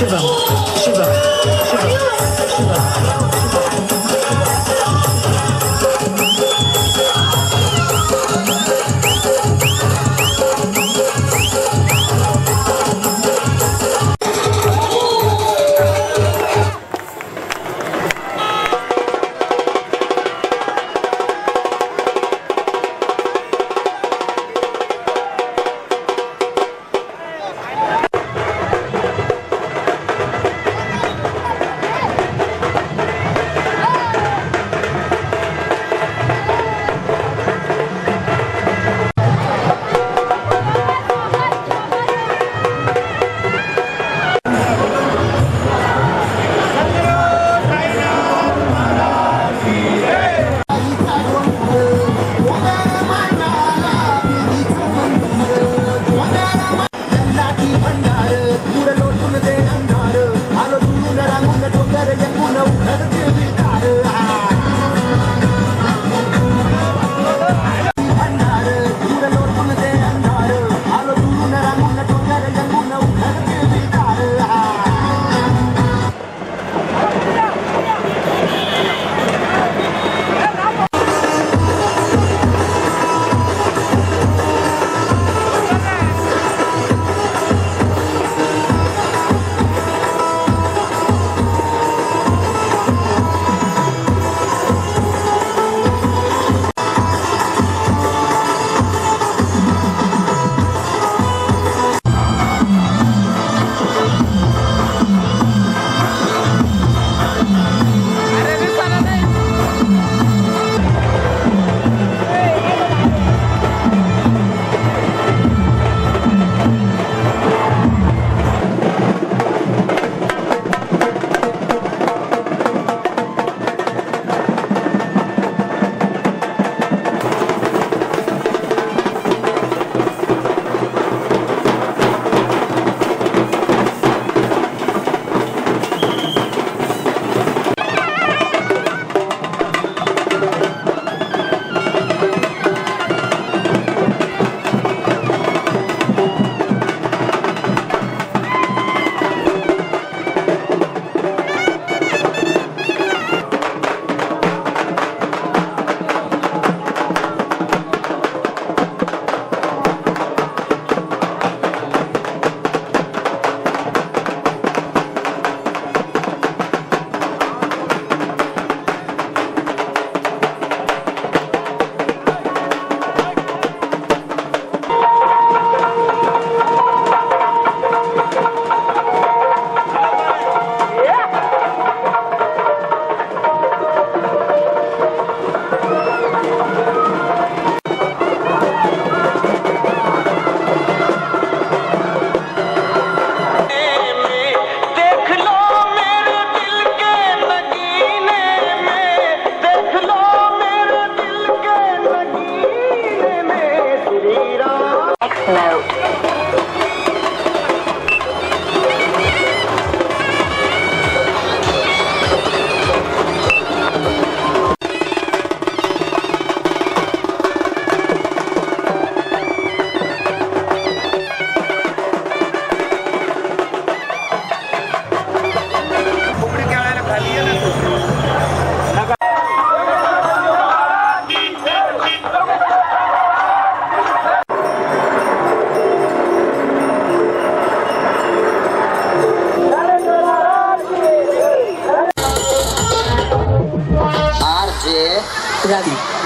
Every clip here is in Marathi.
शिवम शिवम शिवम शिवम रवि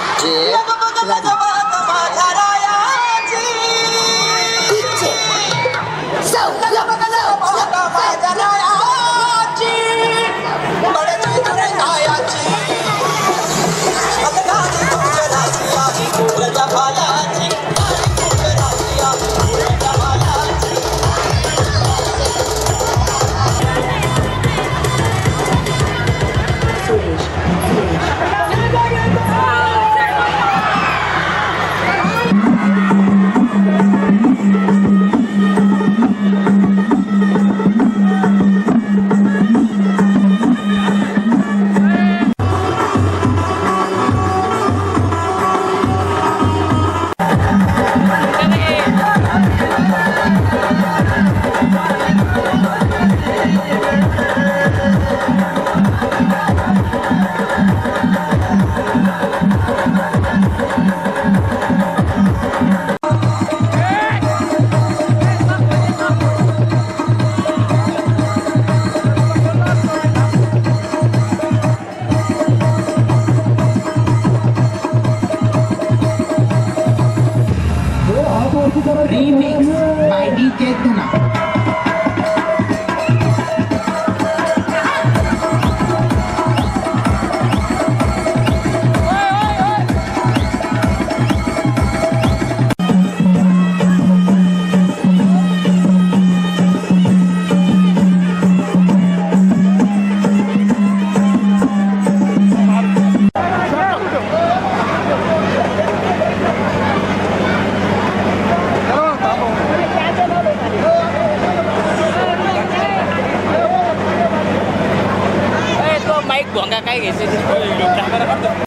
काय घ्यायचं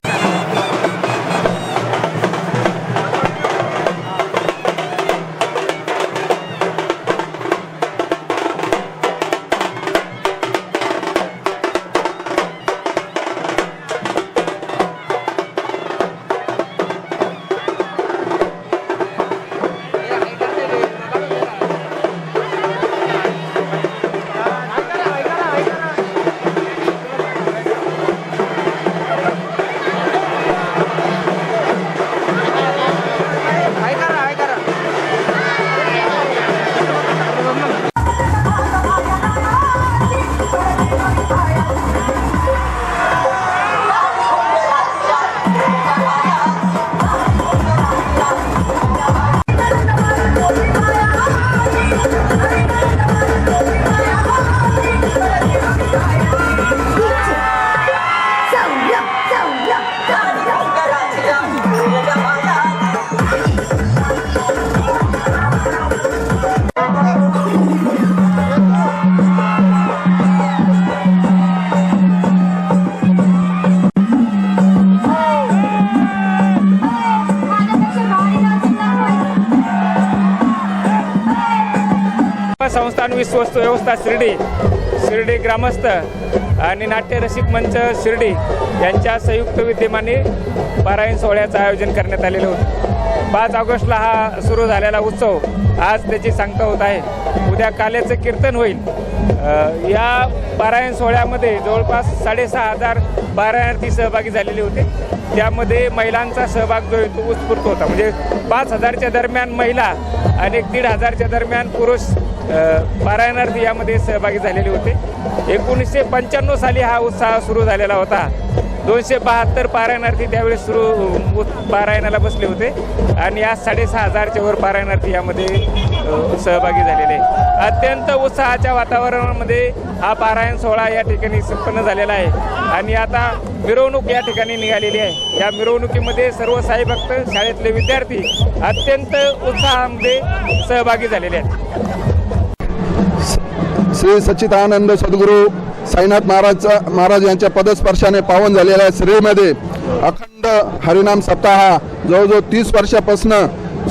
संस्थान विश्वस्त व्यवस्था शिर्डी ग्रामस्थ आणि नाट्य रसिक मंच शिर्डी यांच्या संयुक्त विद्यमाने पारायण सोहळ्याचं आयोजन करण्यात आलेलं होतं. 5 ऑगस्टला हा सुरू झालेला उत्सव आज त्याची सांगता होत आहे. उद्या काल्याचं कीर्तन होईल. या पारायण सोहळ्यामध्ये जवळपास 6,500 पारायणार्थी सहभागी झालेले होते. त्यामध्ये महिलांचा सहभाग जो आहे तो उत्स्फूर्त होता. म्हणजे 5,000च्या दरम्यान महिला आणि 1,500च्या दरम्यान पुरुष पारायणार्थी यामध्ये सहभागी झालेले होते. 1995 साली हा उत्साह सुरू झालेला होता. 272 पारायणार्थी त्यावेळेस पारायणाला बसले होते आणि आज 6,500च्या वर पारायणार्थी यामध्ये सहभागी झालेले. अत्यंत उत्साहाच्या वातावरणामध्ये हा पारायण सोहळा या ठिकाणी संपन्न झालेला आहे आणि आता मिरवणूक या ठिकाणी निघालेली आहे. या मिरवणुकीमध्ये सर्व साई भक्त, शाळेतले विद्यार्थी अत्यंत उत्साहामध्ये सहभागी झालेले आहेत. श्री सच्चिदानंद सद्गुरू साईनाथ महाराज यांच्या पदस्पर्शाने पावन झालेल्या श्रीमध्ये अखंड हरिनाम सप्ताह जवळजवळ 30 वर्षापासून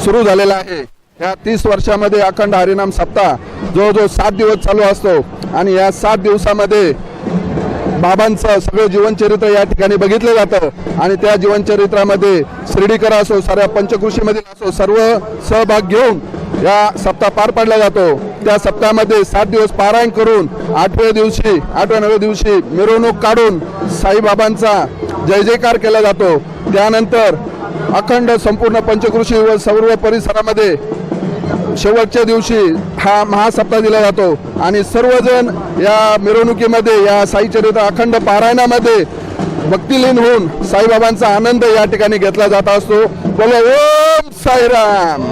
सुरू झालेला आहे. या 30 वर्षामध्ये अखंड हरिनाम सप्ताह जवळजवळ 7 दिवस चालू असतो आणि या 7 दिवसामध्ये बाबांचं सगळं जीवनचरित्र या ठिकाणी बघितलं जातं आणि त्या जीवनचरित्रामध्ये शिर्डीकर असो, साऱ्या पंचकृषीमधील असो, सर्व सहभाग घेऊन या सप्ताह पार पाडला जातो. त्या सप्ताहामध्ये 7 दिवस पारायण करून 8व्या दिवशी मिरवणूक काढून साईबाबांचा जय जयकार केला जातो. त्यानंतर अखंड संपूर्ण पंचकृषी व सर्व परिसरामध्ये शेवटच्या दिवशी हा महासप्ताह दिला जातो आणि सर्वजण या मिरवणुकीमध्ये, या साईचरित्र अखंड पारायणामध्ये भक्तिलीन होऊन साईबाबांचा आनंद या ठिकाणी घेतला जात असतो. बोलो ओम साईराम.